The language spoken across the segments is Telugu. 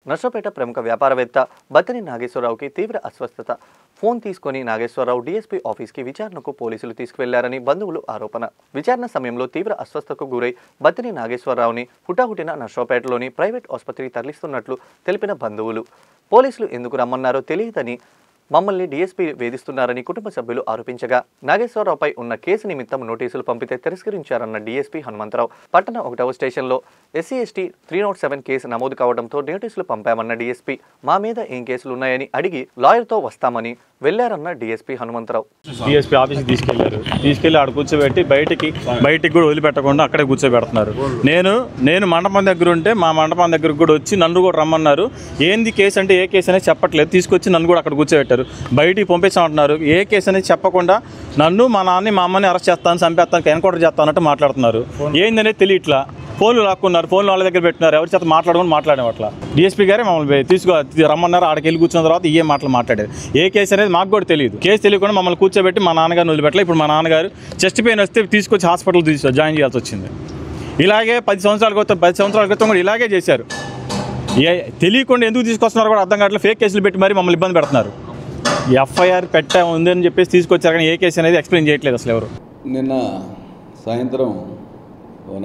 నర్సపేట ప్రముఖ వ్యాపారవేత్త బత్తని నాగేశ్వరరావుకి తీవ్ర అస్వస్థత. ఫోన్ తీసుకొని నాగేశ్వరరావు డీఎస్పీ ఆఫీస్కి విచారణకు పోలీసులు తీసుకువెళ్లారని బంధువులు ఆరోపణ. విచారణ సమయంలో తీవ్ర అస్వస్థతకు గురై బత్తని నాగేశ్వరరావుని హుటాహుటిన నర్సపేటలోని ప్రైవేట్ ఆసుపత్రికి తరలిస్తున్నట్లు తెలిపిన బంధువులు. పోలీసులు ఎందుకు రమ్మన్నారో తెలియదని, మమ్మల్ని డీఎస్పీ వేధిస్తున్నారని కుటుంబ సభ్యులు ఆరోపించగా, నాగేశ్వరరావుపై ఉన్న కేసు నిమిత్తం నోటీసులు పంపితే తిరస్కరించారన్న డీఎస్పీ హనుమంతరావు. పట్టణ 1వ స్టేషన్లో SC/ST 307 కేసు నమోదు కావడంతో నోటీసులు పంపామన్న డీఎస్పీ, మా మీద ఏం కేసులున్నాయని అడిగి లాయర్తో వస్తామని వెళ్లారన్న డీఎస్పీ హనుమంతరావు. డీఎస్పీ ఆఫీస్కి తీసుకెళ్ళి ఆడ కూర్చోబెట్టి బయటికి కూడా వదిలిపెట్టకుండా అక్కడే కూర్చోబెడుతున్నారు. నేను మండపం దగ్గర ఉంటే మా మండపం దగ్గరకు కూడా వచ్చి నన్ను కూడా రమ్మన్నారు. ఏంది కేసు అంటే ఏ కేసు అనేది చెప్పట్లేదు, తీసుకొచ్చి నన్ను కూడా అక్కడ కూర్చోబెట్టారు. బయటికి పంపించామంటున్నారు. ఏ కేసు అనేది చెప్పకుండా నన్ను మా నాన్నని మా అమ్మని అరెస్ట్ చేస్తాను, చంపేస్తాను, ఎన్కౌంటర్ చేస్తానంటూ మాట్లాడుతున్నారు. ఏందనేది తెలియట్లా. ఫోన్లు లాక్కున్నారు, ఫోన్లు వాళ్ళ దగ్గర పెట్టినారు. ఎవరి చేత మాట్లాడమని అట్లా డీఎస్పీ గారే మమ్మల్ని రమ్మన్నారు. ఆడికి వెళ్ళి కూర్చున్న తర్వాత ఏ మాటలు మాట్లాడారు. ఏ కేసు అనేది మాకు కూడా తెలియదు. కేసు తెలియకుండా మమ్మల్ని కూర్చోబెట్టి మా నాన్నగారిని వదిలిపెట్టలే. ఇప్పుడు మా నాన్నగారు చెస్ట్ పెయిన్ వస్తే తీసుకొచ్చి హాస్పిటల్ జాయిన్ చేయాల్సి వచ్చింది. ఇలాగే 10 సంవత్సరాల క్రితం కూడా ఇలాగే చేశారు. తెలియకుండా ఎందుకు తీసుకొస్తున్నారు కూడా అర్థం కావట్లేదు. ఫేక్ కేసులు పెట్టి మరీ మమ్మల్ని ఇబ్బంది పెడుతున్నారు. FIR ఉందని చెప్పేసి తీసుకొచ్చారు, కానీ ఏ కేసు అనేది ఎక్స్ప్లెయిన్ చేయట్లేదు అసలు ఎవరు. నిన్న సాయంత్రం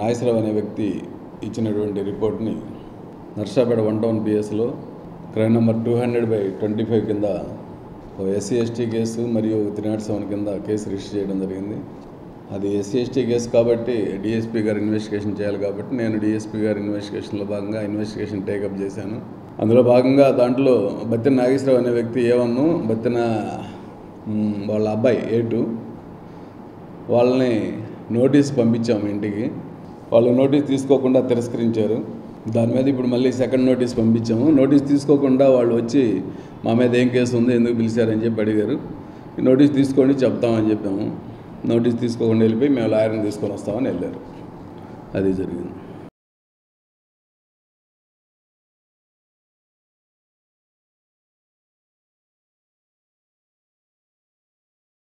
నాగేశ్వరరావు అనే వ్యక్తి ఇచ్చినటువంటి రిపోర్ట్ని నర్సాపేట 1 టౌన్ PSలో క్రైమ్ నెంబర్ 200/25 కింద SC/ST కేసు మరియు 307 కింద కేసు రిజిస్టర్ చేయడం జరిగింది. అది SC/ST కేసు కాబట్టి డీఎస్పీ గారు ఇన్వెస్టిగేషన్ చేయాలి కాబట్టి నేను డీఎస్పీ గారి ఇన్వెస్టిగేషన్లో భాగంగా ఇన్వెస్టిగేషన్ టేకప్ చేశాను. అందులో భాగంగా దాంట్లో బత్తెన నాగేశ్వరరావు అనే వ్యక్తి A1, బత్తెన వాళ్ళ అబ్బాయి A2 వాళ్ళని నోటీస్ పంపించాము ఇంటికి. వాళ్ళు నోటీస్ తీసుకోకుండా తిరస్కరించారు. దాని మీద ఇప్పుడు మళ్ళీ సెకండ్ నోటీస్ పంపించాము. నోటీస్ తీసుకోకుండా వాళ్ళు వచ్చి మా మీద ఏం కేసు ఉంది, ఎందుకు పిలిచారని చెప్పి అడిగారు. నోటీస్ తీసుకోండి చెప్తామని చెప్పాము. నోటీస్ తీసుకోకుండా వెళ్ళిపోయి మేము లాయర్ని తీసుకొని వస్తామని వెళ్ళారు. అది జరిగింది.